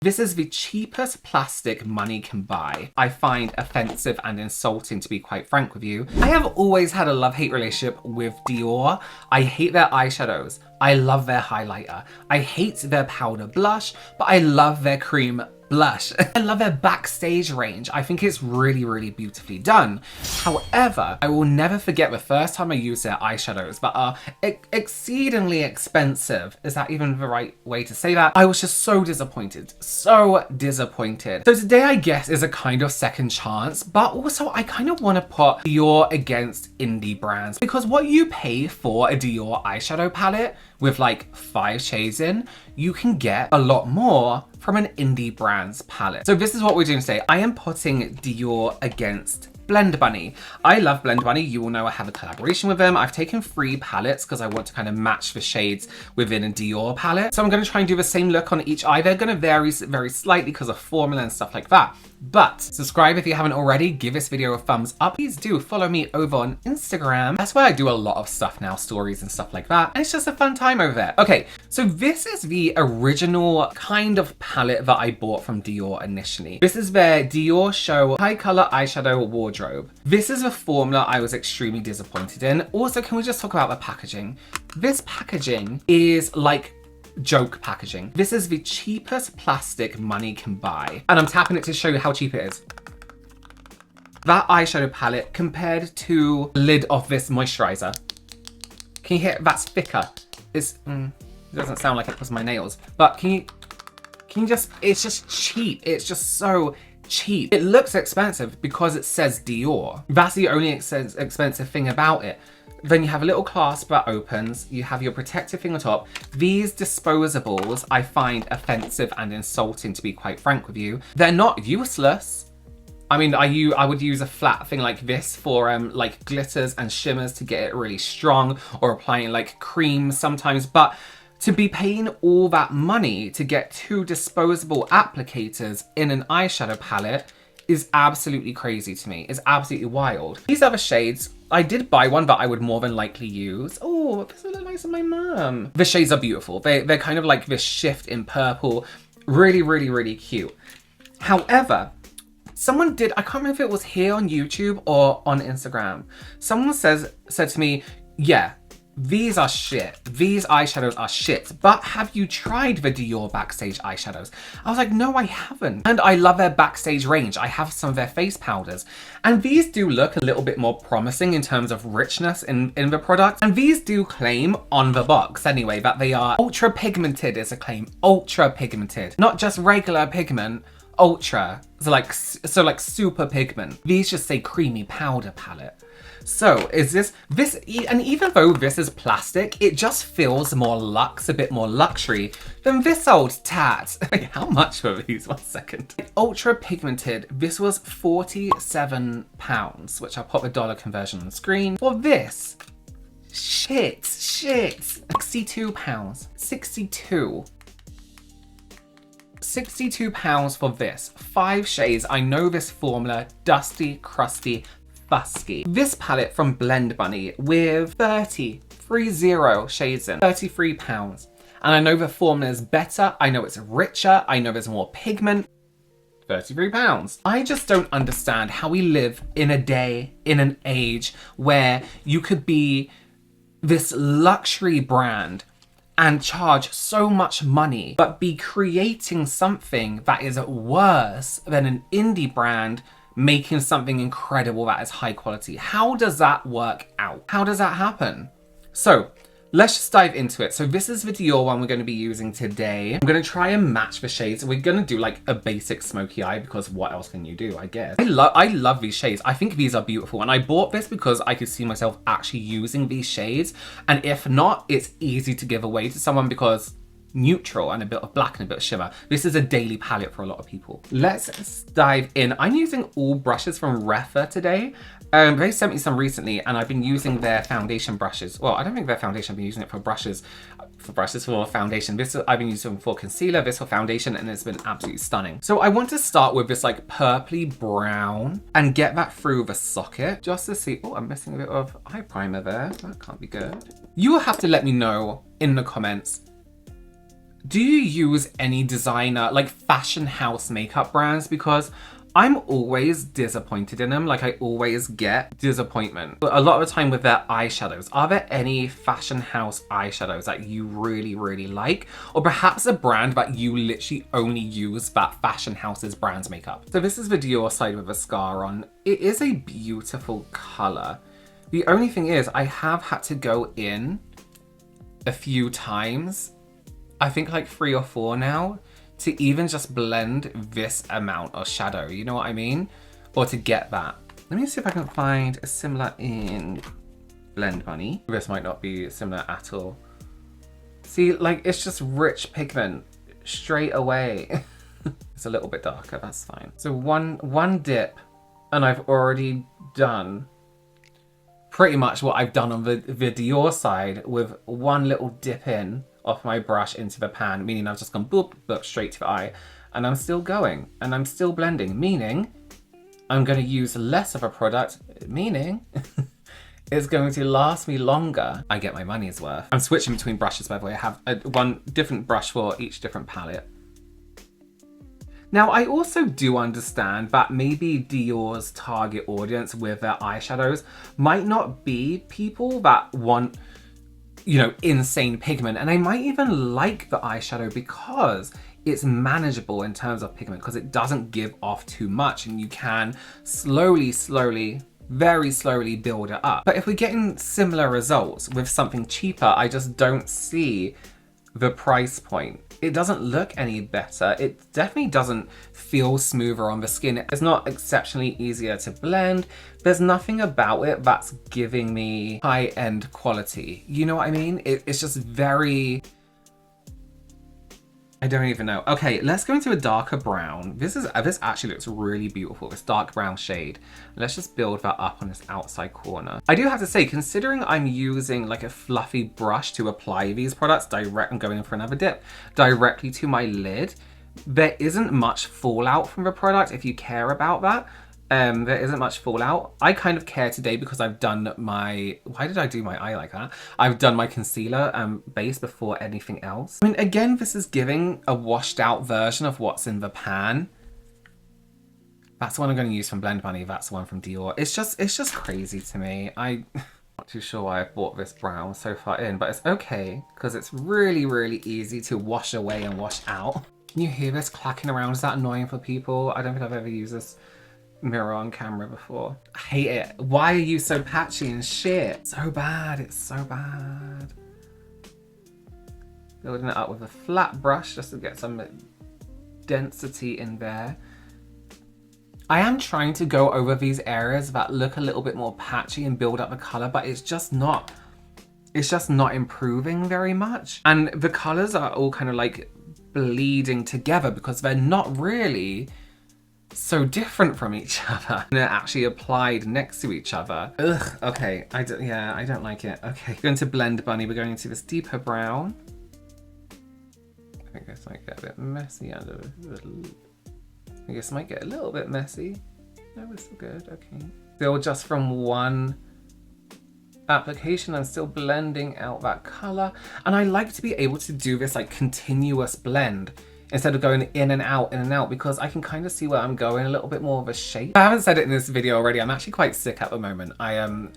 This is the cheapest plastic money can buy. I find offensive and insulting, to be quite frank with you. I have always had a love-hate relationship with Dior. I hate their eyeshadows. I love their highlighter. I hate their powder blush, but I love their cream blush. I love their backstage range. I think it's really, really beautifully done. However, I will never forget the first time I used their eyeshadows that are exceedingly expensive. Is that even the right way to say that? I was just so disappointed. So disappointed. So today, I guess, is a kind of second chance, but also I kind of want to put Dior against indie brands, because what you pay for a Dior eyeshadow palette with like 5 shades in, you can get a lot more from an indie brand's palette. So this is what we're doing today. I am putting Dior against BlendBunny. I love BlendBunny. You will know I have a collaboration with them. I've taken 3 palettes because I want to kind of match the shades within a Dior palette. So I'm going to try and do the same look on each eye. They're going to vary very slightly because of formula and stuff like that. But subscribe if you haven't already. Give this video a thumbs up. Please do follow me over on Instagram. That's where I do a lot of stuff now, stories and stuff like that. And it's just a fun time over there. Okay, so this is the original kind of palette that I bought from Dior initially. This is their Dior Show High Color Eyeshadow Wardrobe. This is a formula I was extremely disappointed in. Also, can we just talk about the packaging? This packaging is like joke packaging. This is the cheapest plastic money can buy. And I'm tapping it to show you how cheap it is. That eyeshadow palette compared to the lid of this moisturizer. Can you hear that's thicker? It doesn't sound like it because of my nails. But can you just, it's just cheap. It's just so cheap. It looks expensive because it says Dior. That's the only expensive thing about it. Then you have a little clasp that opens, you have your protective thing on top. These disposables I find offensive and insulting, to be quite frank with you. They're not useless. I mean, I would use a flat thing like this for like glitters and shimmers to get it really strong, or applying like cream sometimes, but to be paying all that money to get 2 disposable applicators in an eyeshadow palette is absolutely crazy to me. It's absolutely wild. These other shades, I did buy one that I would more than likely use. Oh, this would look nice on my mum. The shades are beautiful. They're kind of like this shift in purple. Really, really, really cute. However, someone did, I can't remember if it was here on YouTube or on Instagram. Someone said to me, yeah, these are shit. These eyeshadows are shit. But have you tried the Dior Backstage eyeshadows? I was like, no, I haven't. And I love their Backstage range. I have some of their face powders. And these do look a little bit more promising in terms of richness in the product. And these do claim on the box anyway that they are ultra pigmented is a claim. Ultra pigmented. Not just regular pigment. Ultra. So like super pigment. These just say creamy powder palette. So is this, and even though this is plastic, it just feels more luxe, a bit more luxury than this old tat. How much were these? 1 second. Ultra pigmented, this was £47, which I'll pop the dollar conversion on the screen. For this, shit, £62, 62. £62 for this. 5 shades. I know this formula, dusty, crusty, fusky. This palette from BlendBunny with 30 shades in, £33. And I know the formula is better, I know it's richer, I know there's more pigment, £33. I just don't understand how we live in a day, in an age where you could be this luxury brand and charge so much money, but be creating something that is worse than an indie brand making something incredible that is high quality. How does that work out? How does that happen? So let's just dive into it. So this is the Dior one we're going to be using today. I'm going to try and match the shades. We're going to do like a basic smoky eye because what else can you do, I guess. I love these shades. I think these are beautiful. And I bought this because I could see myself actually using these shades. And if not, it's easy to give away to someone because neutral and a bit of black and a bit of shimmer. This is a daily palette for a lot of people. Let's dive in. I'm using all brushes from Refa today. They sent me some recently and I've been using their foundation brushes. Well, I don't think they're foundation, I've been using it for brushes for foundation. This I've been using for concealer, this for foundation, and it's been absolutely stunning. So I want to start with this like purpley brown and get that through the socket just to see. Oh, I'm missing a bit of eye primer there. That can't be good. You will have to let me know in the comments, Do you use any designer, like fashion house makeup brands? Because I'm always disappointed in them. Like I always get disappointment. But a lot of the time with their eyeshadows, are there any fashion house eyeshadows that you really, really like? Or perhaps a brand that you literally only use that fashion house's brand's makeup? So this is the Dior side with a scar on. It is a beautiful color. The only thing is I have had to go in a few times, I think like 3 or 4 now, to even just blend this amount of shadow, you know what I mean? Or to get that. Let me see if I can find a similar in BlendBunny. This might not be similar at all. See, like it's just rich pigment straight away. It's a little bit darker, that's fine. So one dip and I've already done pretty much what I've done on the Dior side with one little dip in off my brush into the pan, meaning I've just gone boop, boop, straight to the eye, and I'm still going, and I'm still blending, meaning I'm going to use less of a product, meaning it's going to last me longer. I get my money's worth. I'm switching between brushes, by the way. I have one different brush for each different palette. Now, I also do understand that maybe Dior's target audience with their eyeshadows might not be people that want, you know, insane pigment. And I might even like the eyeshadow because it's manageable in terms of pigment, because it doesn't give off too much and you can slowly, very slowly build it up. But if we're getting similar results with something cheaper, I just don't see the price point. It doesn't look any better. It definitely doesn't feel smoother on the skin. It's not exceptionally easier to blend. There's nothing about it that's giving me high-end quality. You know what I mean? It's just very... I don't even know. Okay, let's go into a darker brown. This actually looks really beautiful, this dark brown shade. Let's just build that up on this outside corner. I do have to say, considering I'm using like a fluffy brush to apply these products direct, I'm going in for another dip, directly to my lid, there isn't much fallout from the product if you care about that. There isn't much fallout. I kind of care today because I've done my... Why did I do my eye like that? I've done my concealer base before anything else. I mean, again, this is giving a washed out version of what's in the pan. That's the one I'm going to use from BlendBunny. That's the one from Dior. It's just crazy to me. I'm not too sure why I bought this brown so far in, but it's okay because it's really, really easy to wash away and wash out. Can you hear this clacking around? Is that annoying for people? I don't think I've ever used this mirror on camera before. I hate it. Why are you so patchy and shit? So bad. It's so bad. Building it up with a flat brush just to get some density in there. I am trying to go over these areas that look a little bit more patchy and build up the color, but it's just not improving very much. And the colors are all kind of like bleeding together because they're not really so different from each other. And they're actually applied next to each other. Ugh, okay, I don't like it. Okay, going to BlendBunny, we're going into this deeper brown. I think this might get a bit messy under the... I guess it might get a little bit messy. No, we're still good, okay. Still just from one application, I'm still blending out that color. And I like to be able to do this like continuous blend instead of going in and out, because I can kind of see where I'm going, a little bit more of a shape. I haven't said it in this video already, I'm actually quite sick at the moment. My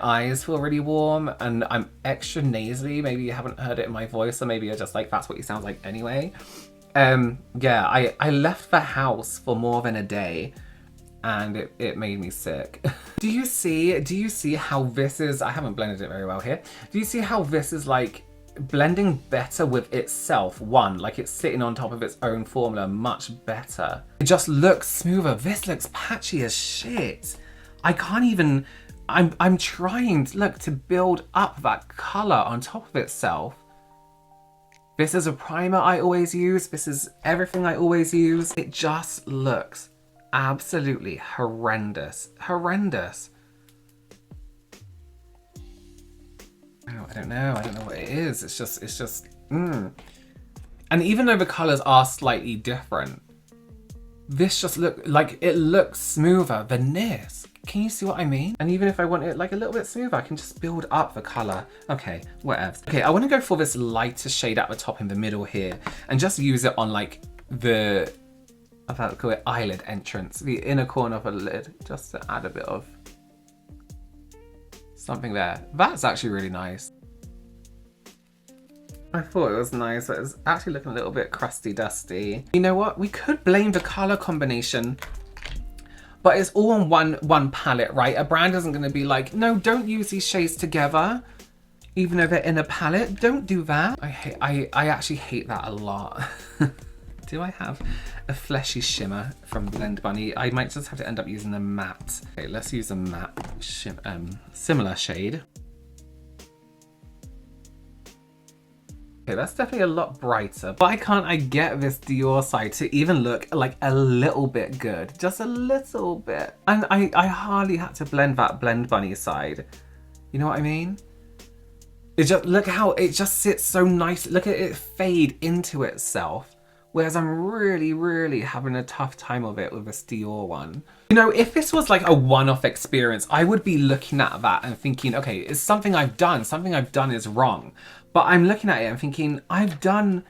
eyes feel really warm and I'm extra nasally. Maybe you haven't heard it in my voice, or maybe you're just like, that's what you sound like anyway. Yeah, I left the house for more than a day and it made me sick. Do you see how this is, I haven't blended it very well here. Do you see how this is like blending better with itself? One, like it's sitting on top of its own formula much better. It just looks smoother. This looks patchy as shit. I can't even, I'm trying to look to build up that color on top of itself. This is a primer I always use. This is everything I always use. It just looks absolutely horrendous. Horrendous. Oh, I don't know what it is. It's just, And even though the colors are slightly different, this just it looks smoother than this. Can you see what I mean? And even if I want it like a little bit smoother, I can just build up the color. Okay, whatever. Okay, I want to go for this lighter shade at the top in the middle here and just use it on like the, I thought I'd call it eyelid entrance, the inner corner of a lid, just to add a bit of something there. That's actually really nice. I thought it was nice, but it's actually looking a little bit crusty dusty. You know what? We could blame the color combination, but it's all on one palette, right? A brand isn't going to be like, no, don't use these shades together, even though they're in a palette. Don't do that. I actually hate that a lot. Do I have a fleshy shimmer from BlendBunny? I might just have to end up using a matte. Okay, let's use a matte similar shade. Okay, that's definitely a lot brighter. Why can't I get this Dior side to even look like a little bit good? Just a little bit. And I hardly had to blend that BlendBunny side. You know what I mean? It just, look how it just sits so nice. Look at it fade into itself. Whereas I'm really having a tough time of it with this Dior one. You know, if this was like a one-off experience, I would be looking at that and thinking, okay, it's something I've done is wrong. But I'm looking at it and thinking, I've done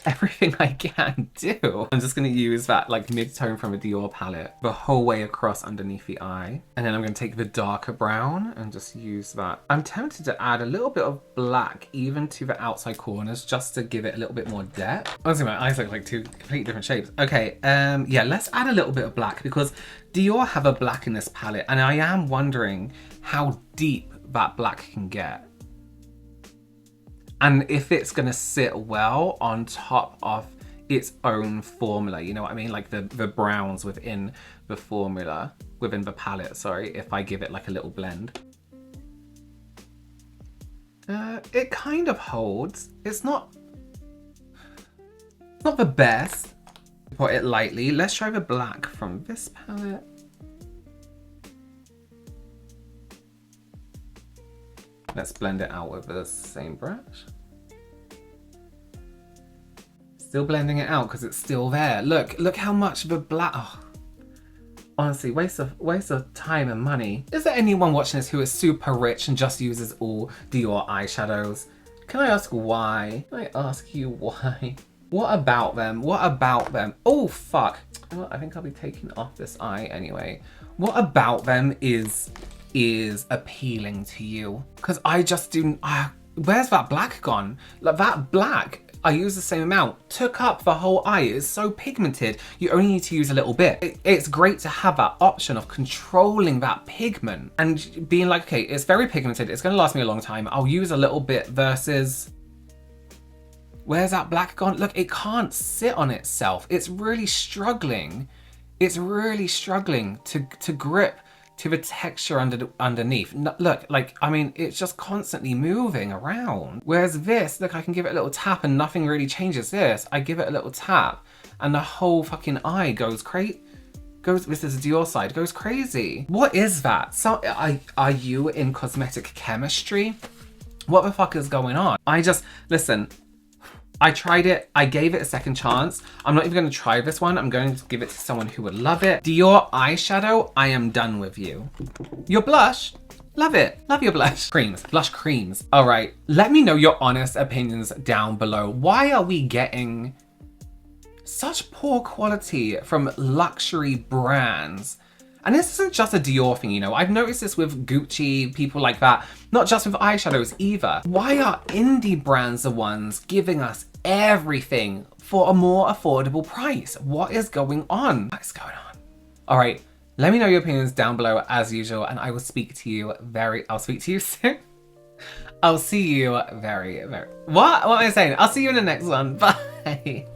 everything I can do. I'm just gonna use that like mid-tone from a Dior palette the whole way across underneath the eye. And then I'm gonna take the darker brown and just use that. I'm tempted to add a little bit of black even to the outside corners just to give it a little bit more depth. Honestly, my eyes look like two completely different shapes. Okay, yeah, let's add a little bit of black because Dior have a black in this palette and I am wondering how deep that black can get. And if it's gonna sit well on top of its own formula, you know what I mean? Like the browns within the formula, within the palette, sorry, if I give it like a little blend. It kind of holds. It's not the best. Put it lightly. Let's try the black from this palette. Let's blend it out with the same brush. Still blending it out because it's still there. Look how much the black, oh. Honestly, waste of time and money. Is there anyone watching this who is super rich and just uses all Dior eyeshadows? Can I ask why? Can I ask you why? What about them? What about them? Oh, fuck. Well, I think I'll be taking off this eye anyway. What about them is appealing to you? Because I just do, where's that black gone? Like that black, I used the same amount, took up the whole eye. It's so pigmented, you only need to use a little bit. It's great to have that option of controlling that pigment and being like, okay, it's very pigmented, it's gonna last me a long time, I'll use a little bit versus, where's that black gone? Look, it can't sit on itself. It's really struggling. It's really struggling to grip to the texture underneath. Look, like, I mean, it's just constantly moving around. Whereas this, look, I can give it a little tap and nothing really changes. This, I give it a little tap and the whole fucking eye goes crazy. This is Dior side, goes crazy. What is that? So, are you in cosmetic chemistry? What the fuck is going on? Listen, I tried it, I gave it a second chance. I'm not even gonna try this one. I'm going to give it to someone who would love it. Dior eyeshadow, I am done with you. Your blush, love it. Love your blush. Creams, blush creams. All right, let me know your honest opinions down below. Why are we getting such poor quality from luxury brands? And this isn't just a Dior thing, you know. I've noticed this with Gucci, people like that. Not just with eyeshadows either. Why are indie brands the ones giving us everything for a more affordable price? What is going on? What's going on? All right, let me know your opinions down below as usual, and I will speak to you I'll speak to you soon. I'll see you what am I saying? I'll see you in the next one. Bye.